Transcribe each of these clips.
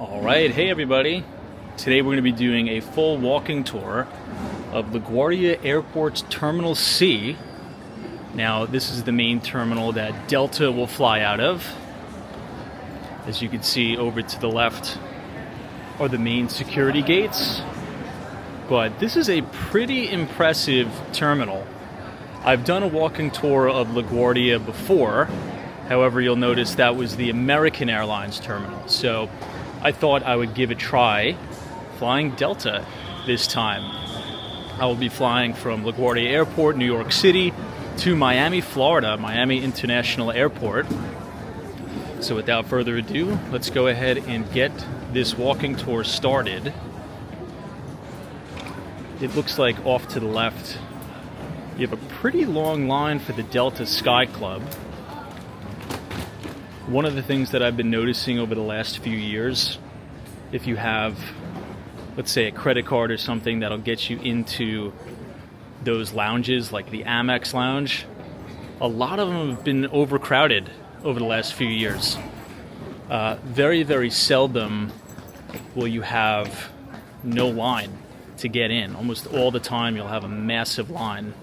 Alright, hey everybody. Today we're going to be doing a full walking tour of LaGuardia Airport's Terminal C. Now, this is the main terminal that Delta will fly out of. As you can see over to the left are the main security gates. But this is a pretty impressive terminal. I've done a walking tour of LaGuardia before. However, you'll notice that was the American Airlines terminal. So I thought I would give a try flying Delta this time. I will be flying from LaGuardia Airport, New York City, to Miami, Florida, Miami International Airport. So without further ado, let's go ahead and get this walking tour started. It looks like off to the left, you have a pretty long line for the Delta Sky Club. One of the things that I've been noticing over the last few years, if you have, let's say, a credit card or something that'll get you into those lounges like the Amex lounge, a lot of them have been overcrowded over the last few years. Very, very seldom will you have no line to get in. Almost all the time you'll have a massive line.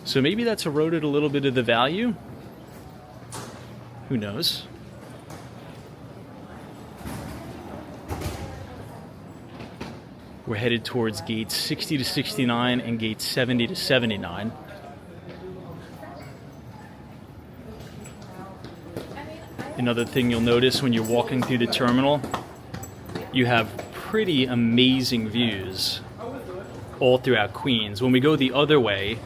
So maybe that's eroded a little bit of the value. Who knows? We're headed towards gates 60 to 69 and gates 70 to 79. Another thing you'll notice when you're walking through the terminal, you have pretty amazing views all throughout Queens. When we go the other way,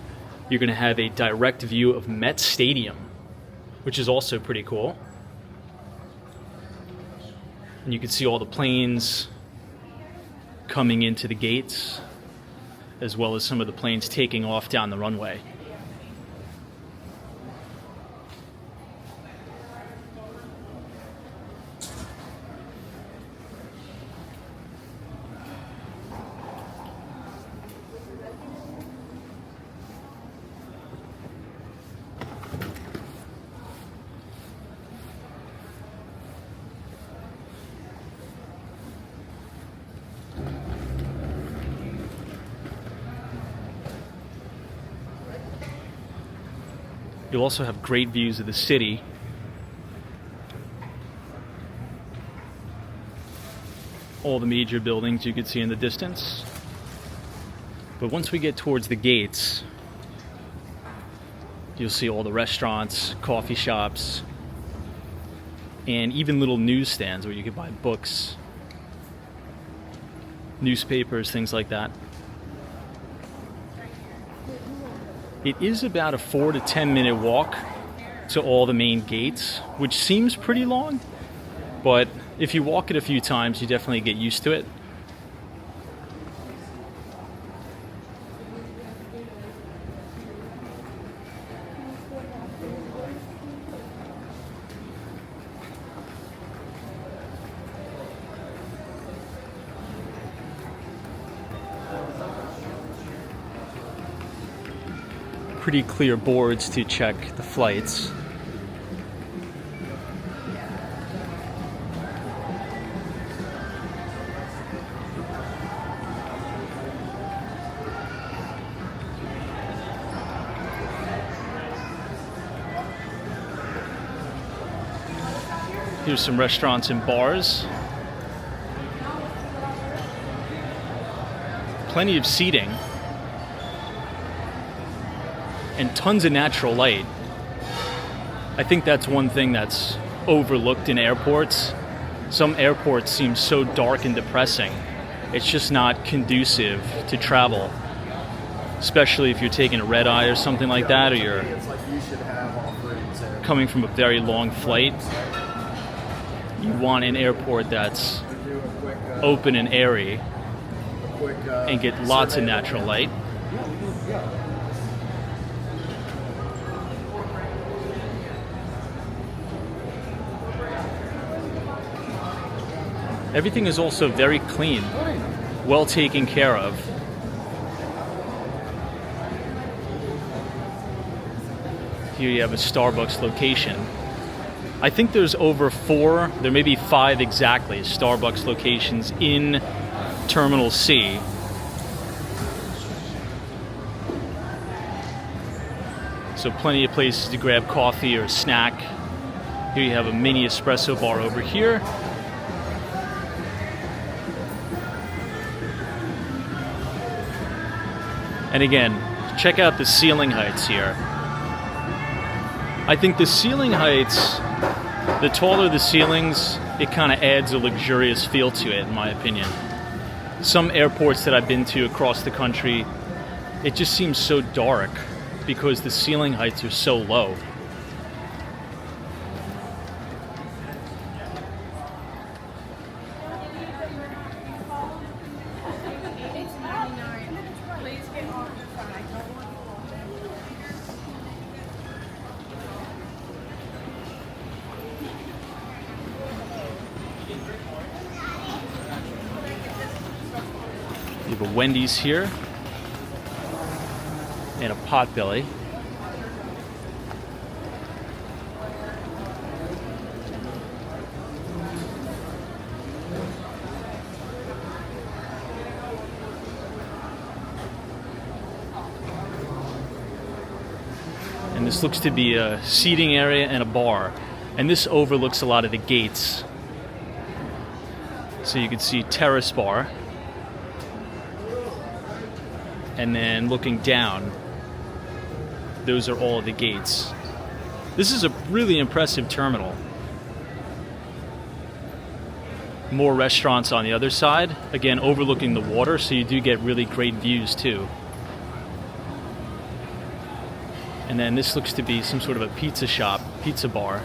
you're going to have a direct view of Met Stadium, which is also pretty cool. And you can see all the planes coming into the gates, as well as some of the planes taking off down the runway. You'll also have great views of the city. All the major buildings you can see in the distance. But once we get towards the gates, you'll see all the restaurants, coffee shops, and even little newsstands where you can buy books, newspapers, things like that. It is about a 4 to 10 minute walk to all the main gates, which seems pretty long, but if you walk it a few times, you definitely get used to it. Pretty clear boards to check the flights. Here's some restaurants and bars. Plenty of seating. And tons of natural light. I think that's one thing that's overlooked in airports. Some airports seem so dark and depressing. It's just not conducive to travel, especially if you're taking a red eye or something like that, or you're coming from a very long flight. You want an airport that's open and airy and get lots of natural light. Everything is also very clean, well taken care of. Here you have a Starbucks location. I think there's over there may be 5 exactly Starbucks locations in Terminal C. So plenty of places to grab coffee or a snack. Here you have a mini espresso bar over here. And again, check out the ceiling heights here. I think the ceiling heights, the taller the ceilings, it kind of adds a luxurious feel to it, in my opinion. Some airports that I've been to across the country, it just seems so dark because the ceiling heights are so low. You have a Wendy's here and a Potbelly. And this looks to be a seating area and a bar. And this overlooks a lot of the gates. So you can see terrace bar. And then looking down, those are all of the gates. This is a really impressive terminal. More restaurants on the other side, again overlooking the water, so you do get really great views too. And then this looks to be some sort of a pizza shop, pizza bar.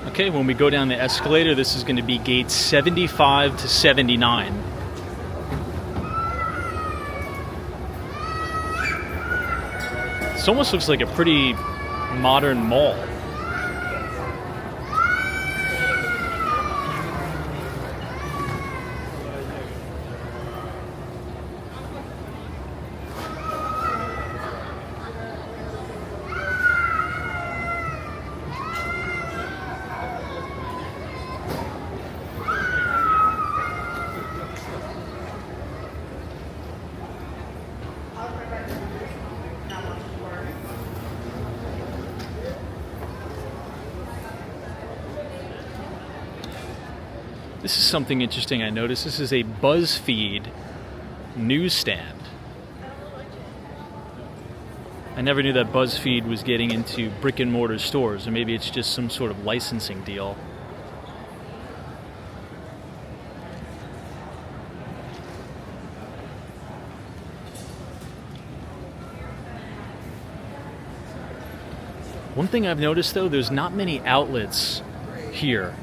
Okay, when we go down the escalator, this is going to be gates 75 to 79. This almost looks like a pretty modern mall. This is something interesting I noticed. This is a BuzzFeed newsstand. I never knew that BuzzFeed was getting into brick and mortar stores, or maybe it's just some sort of licensing deal. One thing I've noticed though, there's not many outlets here.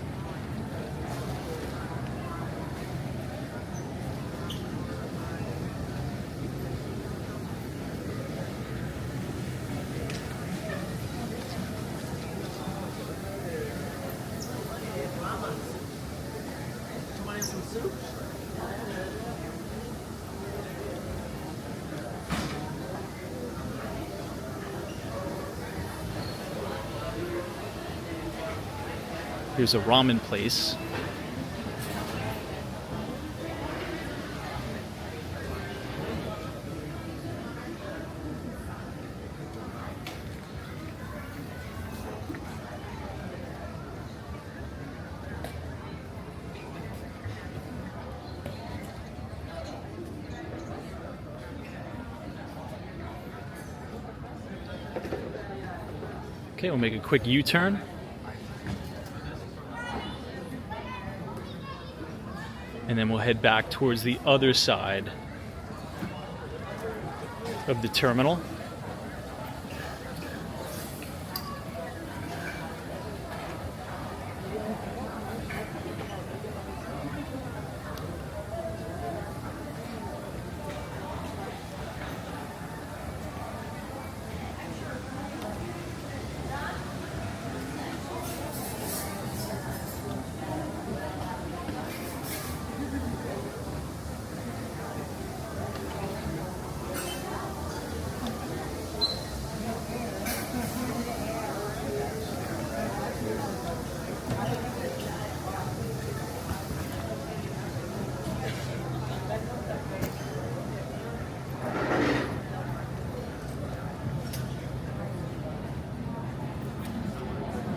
Here's a ramen place. Okay, we'll make a quick U-turn. And then we'll head back towards the other side of the terminal.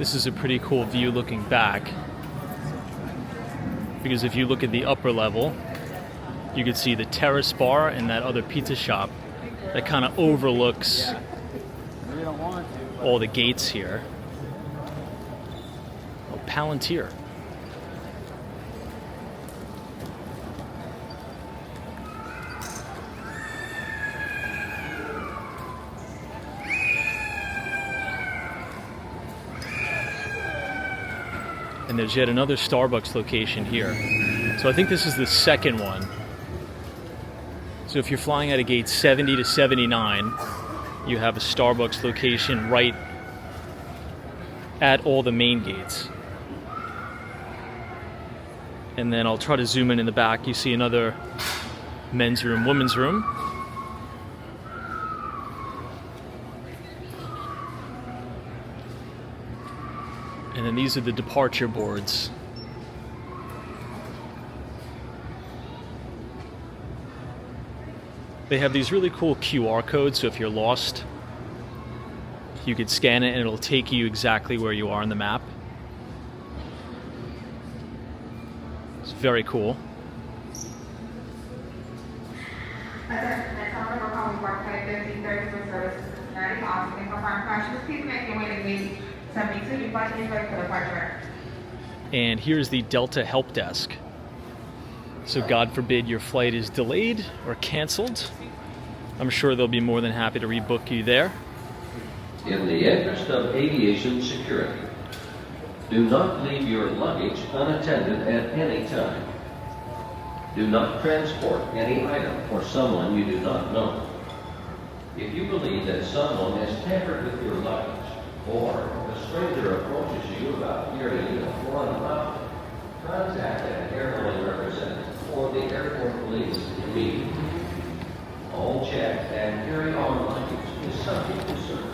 This is a pretty cool view looking back, because if you look at the upper level, you can see the terrace bar and that other pizza shop that kind of overlooks all the gates here. Oh, Palantir. And there's yet another Starbucks location here. So I think this is the second one. So if you're flying out of gate 70 to 79, you have a Starbucks location right at all the main gates. And then I'll try to zoom in the back. You see another men's room, women's room. And then these are the departure boards. They have these really cool QR codes, so if you're lost, you could scan it and it'll take you exactly where you are on the map. It's very cool. And here's the Delta Help Desk. So God forbid your flight is delayed or canceled, I'm sure they'll be more than happy to rebook you there. In the interest of aviation security, do not leave your luggage unattended at any time. Do not transport any item for someone you do not know. If you believe that someone has tampered with your luggage, or a stranger approaches you about carrying a foreign route, contact an airline representative or the airport police immediately. All checked and carry-on luggage is subject to search.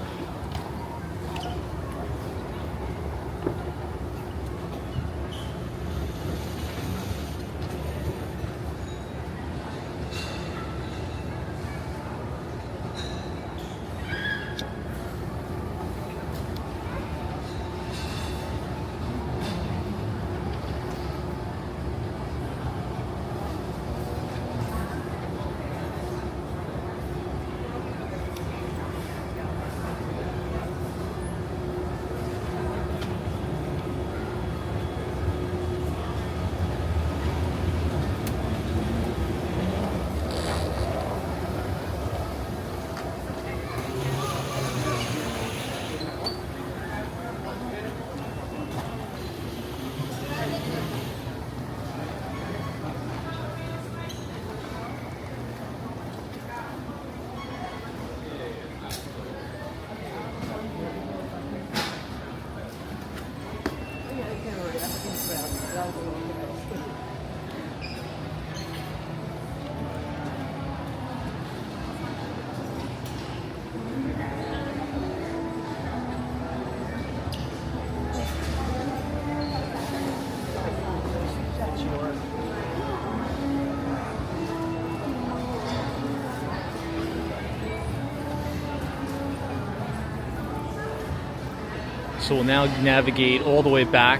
So we'll now navigate all the way back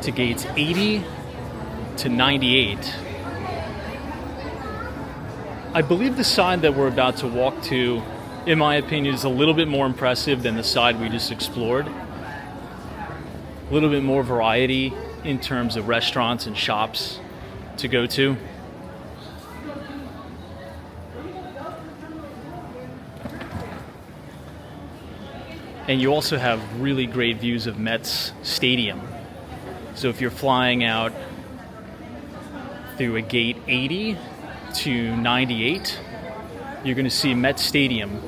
to gates 80 to 98. I believe the side that we're about to walk to, in my opinion, is a little bit more impressive than the side we just explored. A little bit more variety in terms of restaurants and shops to go to. And you also have really great views of Mets Stadium. So if you're flying out through a gate 80 to 98, you're going to see Mets Stadium.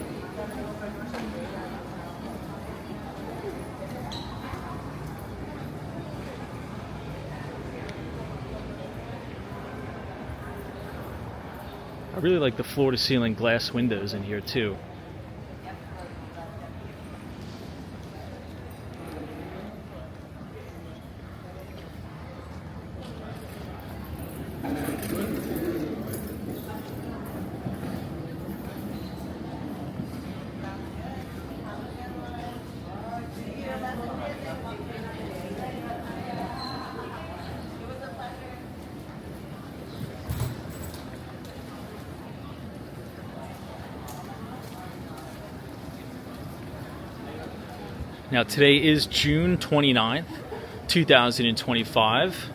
I really like the floor-to-ceiling glass windows in here too. Now today is June 29th, 2025.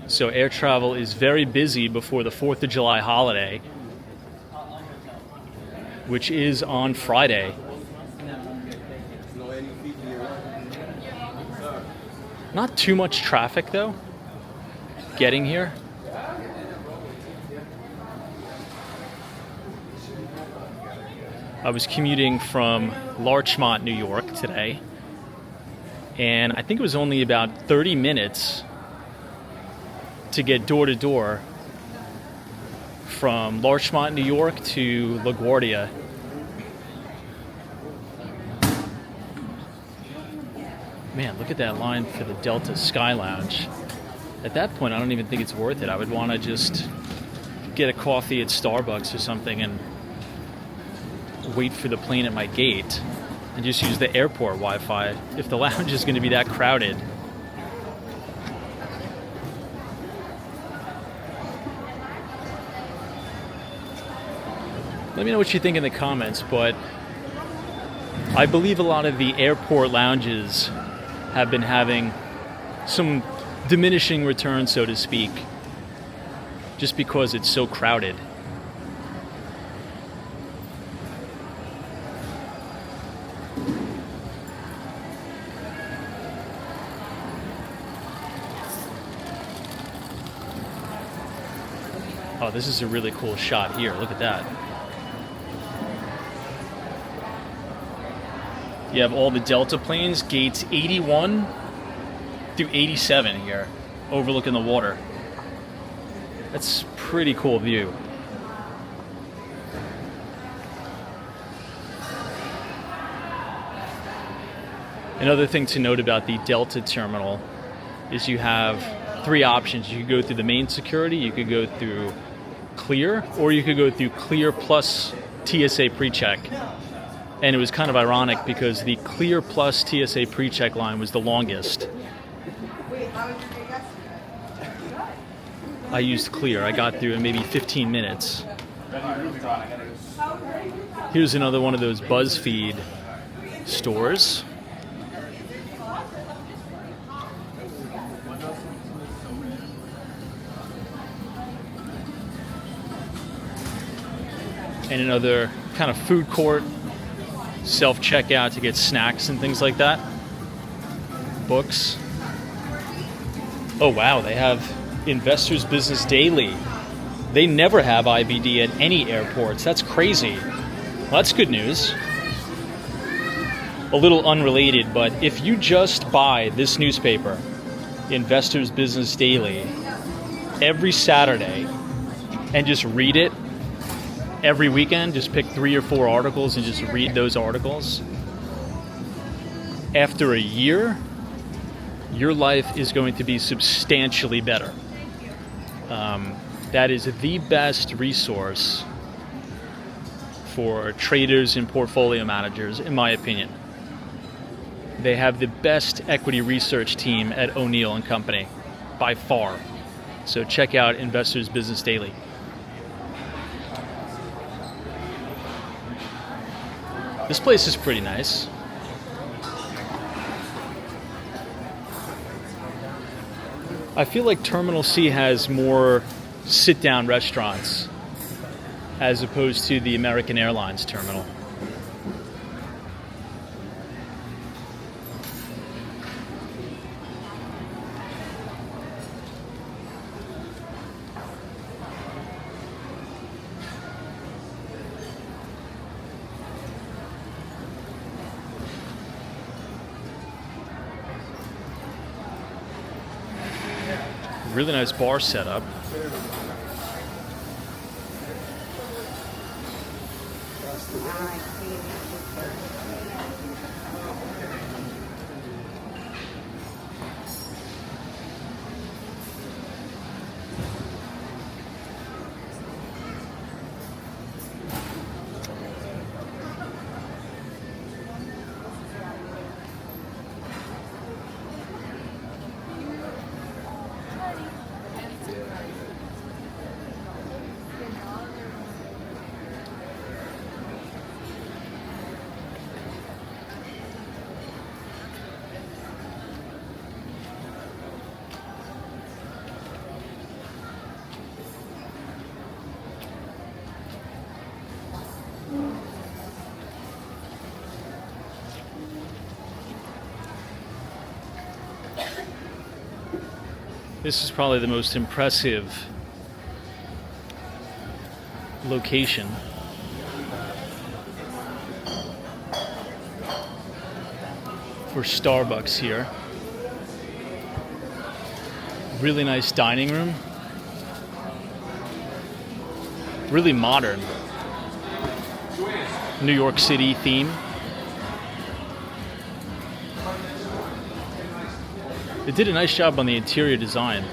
So air travel is very busy before the 4th of July holiday, which is on Friday. Not too much traffic though, getting here. I was commuting from Larchmont, New York today, and I think it was only about 30 minutes to get door to door from Larchmont, New York to LaGuardia. Man, look at that line for the Delta Sky Lounge. At that point, I don't even think it's worth it. I would want to just get a coffee at Starbucks or something and wait for the plane at my gate and just use the airport Wi-Fi if the lounge is going to be that crowded. Let me know what you think in the comments, but I believe a lot of the airport lounges have been having some diminishing returns, so to speak, just because it's so crowded. Oh, this is a really cool shot here. Look at that. You have all the Delta planes, gates 81 through 87 here, overlooking the water. That's a pretty cool view. Another thing to note about the Delta terminal is you have three options. You could go through the main security, you could go through Clear, or you could go through Clear plus TSA PreCheck. And it was kind of ironic because the Clear plus TSA PreCheck line was the longest. I used Clear. I got through in maybe 15 minutes. Here's another one of those BuzzFeed stores. And another kind of food court, self-checkout to get snacks and things like that. Books. Oh wow, they have Investors Business Daily. They never have IBD at any airports. That's crazy. Well, that's good news. A little unrelated, but if you just buy this newspaper, Investors Business Daily, every Saturday, and just read it, every weekend, just pick 3 or 4 articles and just read those articles. After a year, your life is going to be substantially better. That is the best resource for traders and portfolio managers, in my opinion. They have the best equity research team at O'Neill & Company, by far. So check out Investors Business Daily. This place is pretty nice. I feel like Terminal C has more sit-down restaurants as opposed to the American Airlines terminal. Really nice bar setup. This is probably the most impressive location. For Starbucks here. Really nice dining room. Really modern. New York City theme. They did a nice job on the interior design.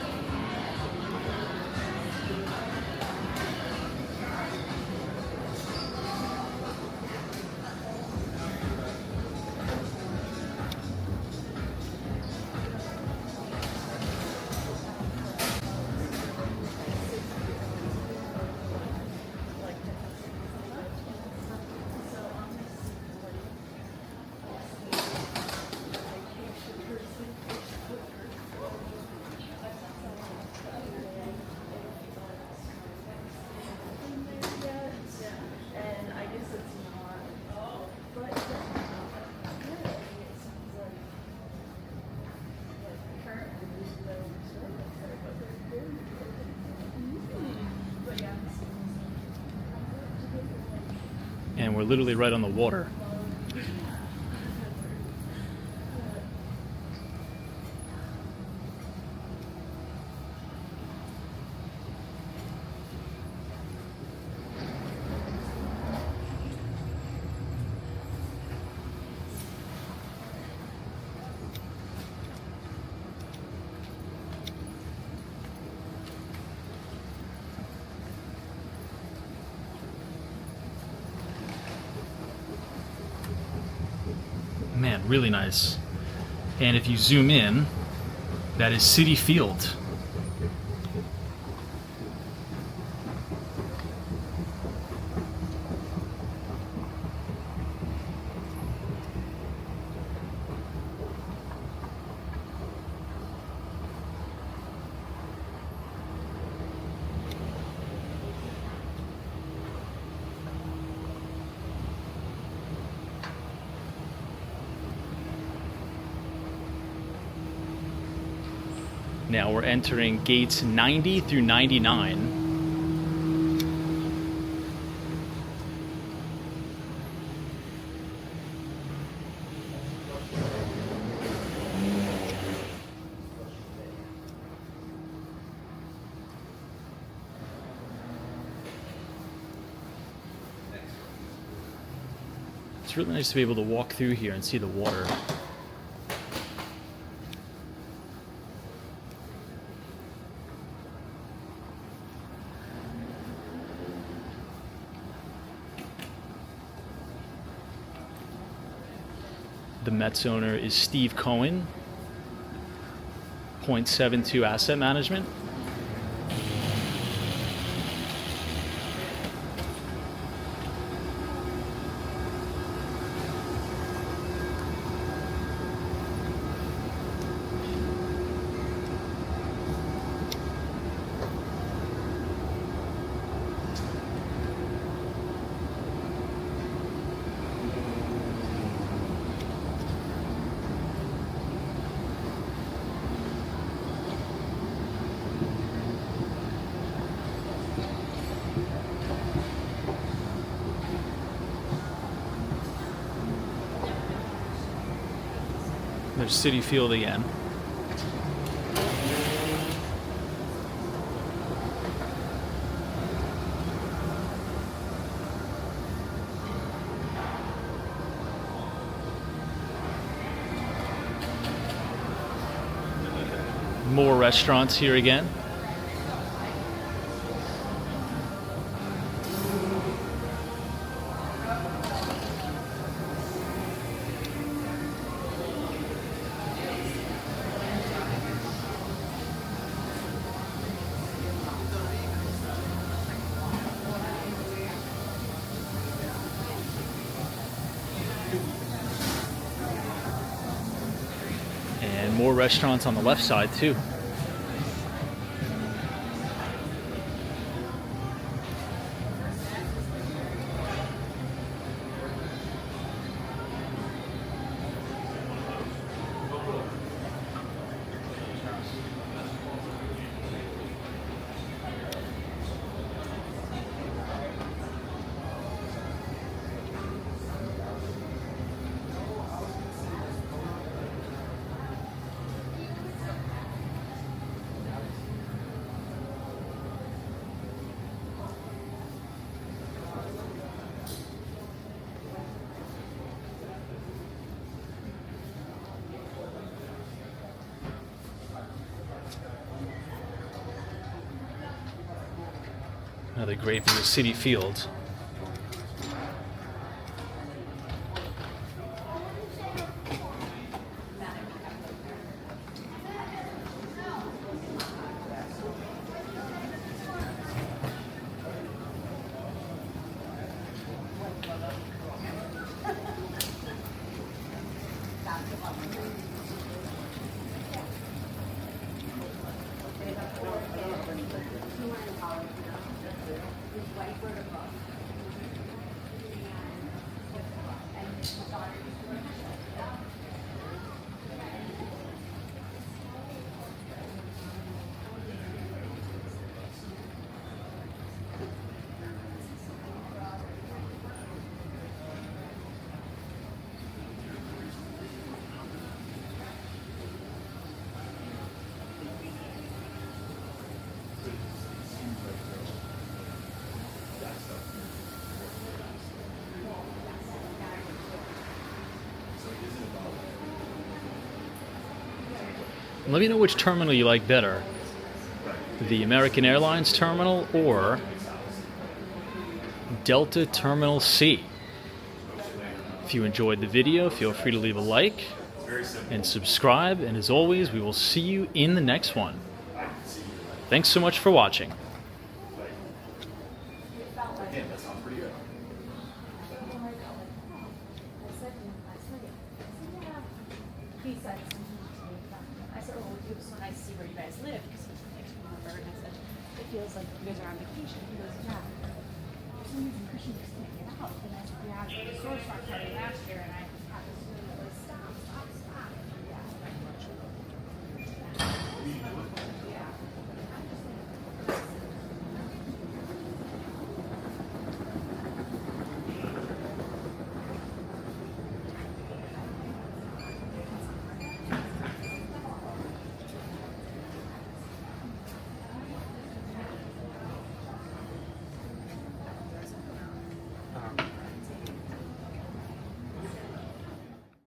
And we're literally right on the water. Man, really nice. And if you zoom in, that is Citi Field. Now we're entering gates 90 through 99. It's really nice to be able to walk through here and see the water. The Mets owner is Steve Cohen, .72 Asset Management. There's Citi Field again. More restaurants here again. And more restaurants on the left side too. Another great view of Citi Field. Let me know which terminal you like better, the American Airlines terminal or Delta Terminal C. If you enjoyed the video, feel free to leave a like and subscribe, and as always, we will see you in the next one. Thanks so much for watching. I said, oh, it was so nice to see where you guys live, because he makes me remember, and I said, it feels like you guys are on vacation. He goes, yeah. For some reason, Christian just can't get out. And I said, yeah, the source rock party last year, and I